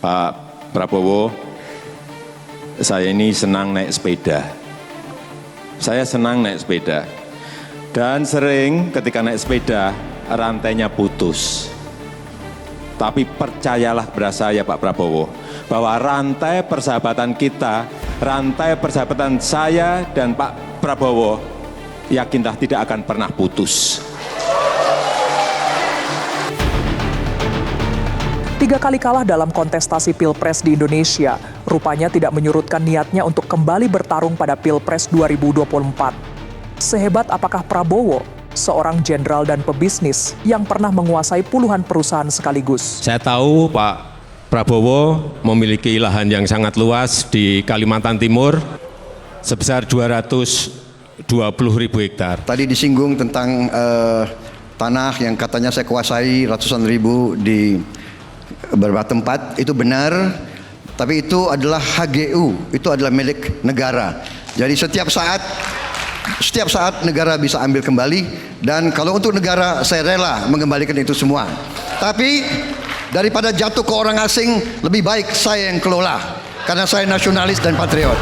Pak Prabowo, saya ini senang naik sepeda. Saya senang naik sepeda. Dan sering ketika naik sepeda, rantainya putus. Tapi percayalah pada saya Pak Prabowo, bahwa rantai persahabatan kita, rantai persahabatan saya dan Pak Prabowo, yakinlah tidak akan pernah putus. 3 kali kalah dalam kontestasi Pilpres di Indonesia, rupanya tidak menyurutkan niatnya untuk kembali bertarung pada Pilpres 2024. Sehebat apakah Prabowo, seorang jenderal dan pebisnis yang pernah menguasai puluhan perusahaan sekaligus? Saya tahu Pak Prabowo memiliki lahan yang sangat luas di Kalimantan Timur, sebesar 220.000 hektar. Tadi disinggung tentang tanah yang katanya saya kuasai ratusan ribu di beberapa tempat. Itu benar, tapi itu adalah HGU, itu adalah milik negara. Jadi setiap saat negara bisa ambil kembali, dan kalau untuk negara saya rela mengembalikan itu semua. Tapi daripada jatuh ke orang asing, lebih baik saya yang kelola, karena saya nasionalis dan patriot.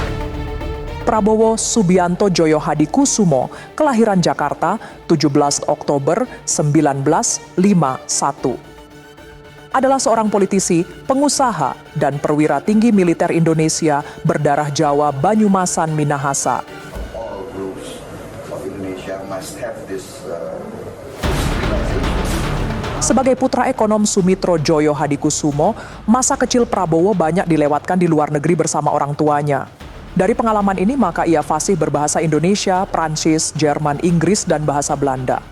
Prabowo Subianto Joyo Hadikusumo, kelahiran Jakarta, 17 Oktober 1951. Adalah seorang politisi, pengusaha, dan perwira tinggi militer Indonesia berdarah Jawa Banyumasan Minahasa. All groups of Indonesia must have this. Sebagai putra ekonom Sumitro Joyo Hadikusumo, masa kecil Prabowo banyak dilewatkan di luar negeri bersama orang tuanya. Dari pengalaman ini maka ia fasih berbahasa Indonesia, Prancis, Jerman, Inggris, dan bahasa Belanda.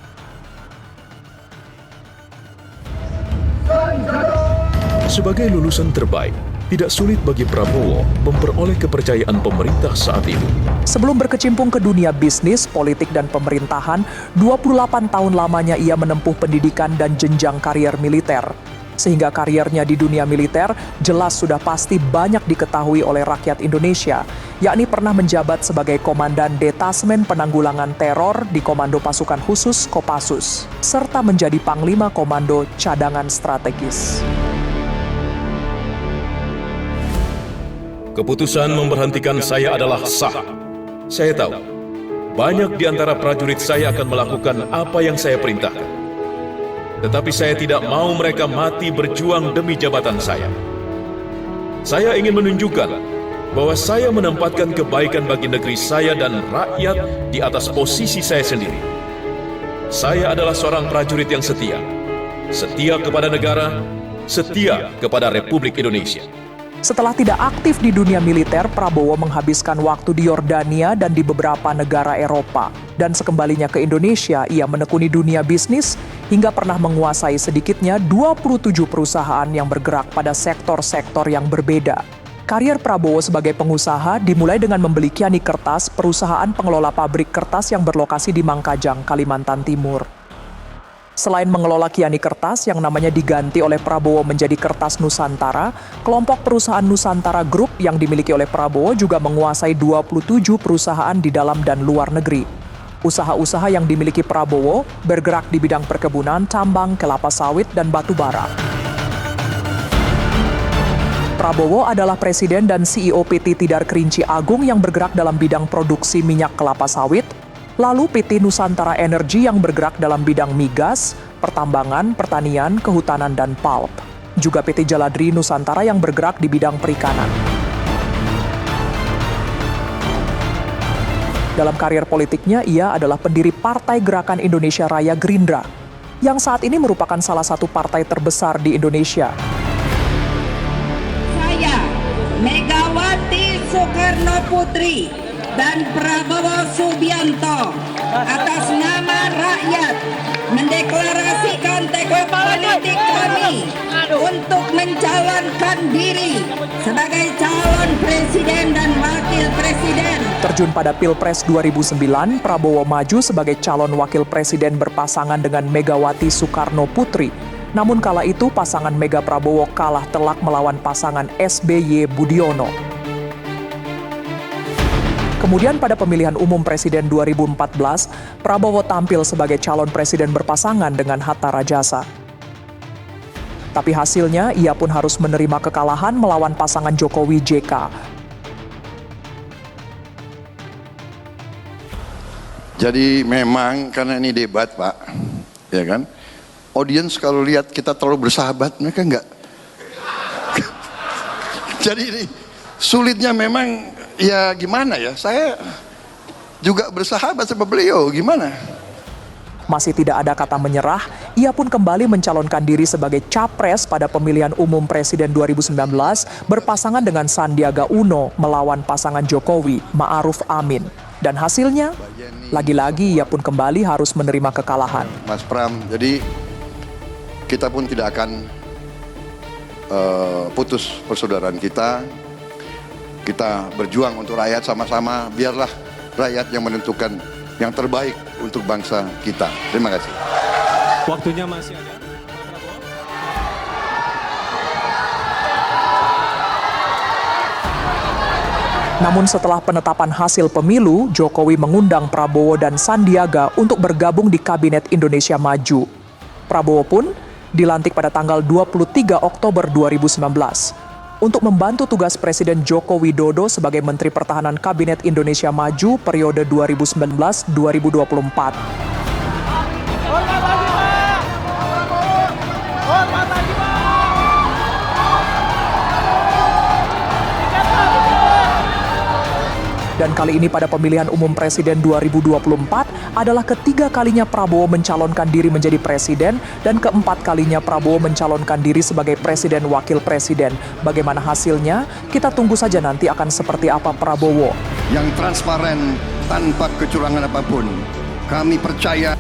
Sebagai lulusan terbaik, tidak sulit bagi Prabowo memperoleh kepercayaan pemerintah saat itu. Sebelum berkecimpung ke dunia bisnis, politik, dan pemerintahan, 28 tahun lamanya ia menempuh pendidikan dan jenjang karier militer. Sehingga kariernya di dunia militer jelas sudah pasti banyak diketahui oleh rakyat Indonesia, yakni pernah menjabat sebagai Komandan Detasmen Penanggulangan Teror di Komando Pasukan Khusus Kopassus, serta menjadi Panglima Komando Cadangan Strategis. Keputusan memberhentikan saya adalah sah. Saya tahu, banyak di antara prajurit saya akan melakukan apa yang saya perintahkan. Tetapi saya tidak mau mereka mati berjuang demi jabatan saya. Saya ingin menunjukkan bahwa saya menempatkan kebaikan bagi negeri saya dan rakyat di atas posisi saya sendiri. Saya adalah seorang prajurit yang setia. Setia kepada negara, setia kepada Republik Indonesia. Setelah tidak aktif di dunia militer, Prabowo menghabiskan waktu di Yordania dan di beberapa negara Eropa. Dan sekembalinya ke Indonesia, ia menekuni dunia bisnis hingga pernah menguasai sedikitnya 27 perusahaan yang bergerak pada sektor-sektor yang berbeda. Karier Prabowo sebagai pengusaha dimulai dengan membeli Kiani Kertas, perusahaan pengelola pabrik kertas yang berlokasi di Mangkajang, Kalimantan Timur. Selain mengelola Kiani Kertas yang namanya diganti oleh Prabowo menjadi Kertas Nusantara, kelompok perusahaan Nusantara Group yang dimiliki oleh Prabowo juga menguasai 27 perusahaan di dalam dan luar negeri. Usaha-usaha yang dimiliki Prabowo bergerak di bidang perkebunan, tambang, kelapa sawit, dan batu bara. Prabowo adalah Presiden dan CEO PT Tidar Kerinci Agung yang bergerak dalam bidang produksi minyak kelapa sawit, lalu PT Nusantara Energi yang bergerak dalam bidang migas, pertambangan, pertanian, kehutanan, dan pulp. Juga PT Jaladri Nusantara yang bergerak di bidang perikanan. Dalam karier politiknya, ia adalah pendiri Partai Gerakan Indonesia Raya Gerindra, yang saat ini merupakan salah satu partai terbesar di Indonesia. Saya, Megawati Soekarnoputri, dan Prabowo Subianto atas nama rakyat mendeklarasikan tekad politik kami untuk mencalonkan diri sebagai calon presiden dan wakil presiden. Terjun pada Pilpres 2009, Prabowo maju sebagai calon wakil presiden berpasangan dengan Megawati Soekarno Putri. Namun kala itu pasangan Mega Prabowo kalah telak melawan pasangan SBY Budiono. Kemudian pada pemilihan umum Presiden 2014, Prabowo tampil sebagai calon presiden berpasangan dengan Hatta Rajasa. Tapi hasilnya ia pun harus menerima kekalahan melawan pasangan Jokowi JK. Jadi memang karena ini debat Pak, ya kan? Audiens kalau lihat kita terlalu bersahabat, mereka enggak. Jadi ini sulitnya memang ya gimana ya, saya juga bersahabat sama beliau, gimana? Masih tidak ada kata menyerah, ia pun kembali mencalonkan diri sebagai capres pada pemilihan umum Presiden 2019 berpasangan dengan Sandiaga Uno melawan pasangan Jokowi, Ma'ruf Amin. Dan hasilnya, lagi-lagi ia pun kembali harus menerima kekalahan. Mas Pram, jadi kita pun tidak akan putus persaudaraan kita. Kita berjuang untuk rakyat sama-sama, biarlah rakyat yang menentukan yang terbaik untuk bangsa kita. Terima kasih. Waktunya masih ada. Namun setelah penetapan hasil pemilu, Jokowi mengundang Prabowo dan Sandiaga untuk bergabung di Kabinet Indonesia Maju. Prabowo pun dilantik pada tanggal 23 Oktober 2019 untuk membantu tugas Presiden Joko Widodo sebagai Menteri Pertahanan Kabinet Indonesia Maju periode 2019-2024. Dan kali ini pada pemilihan umum Presiden 2024 adalah ketiga kalinya Prabowo mencalonkan diri menjadi presiden dan keempat kalinya Prabowo mencalonkan diri sebagai presiden wakil presiden. Bagaimana hasilnya? Kita tunggu saja nanti akan seperti apa Prabowo. Yang transparan tanpa kecurangan apapun. Kami percaya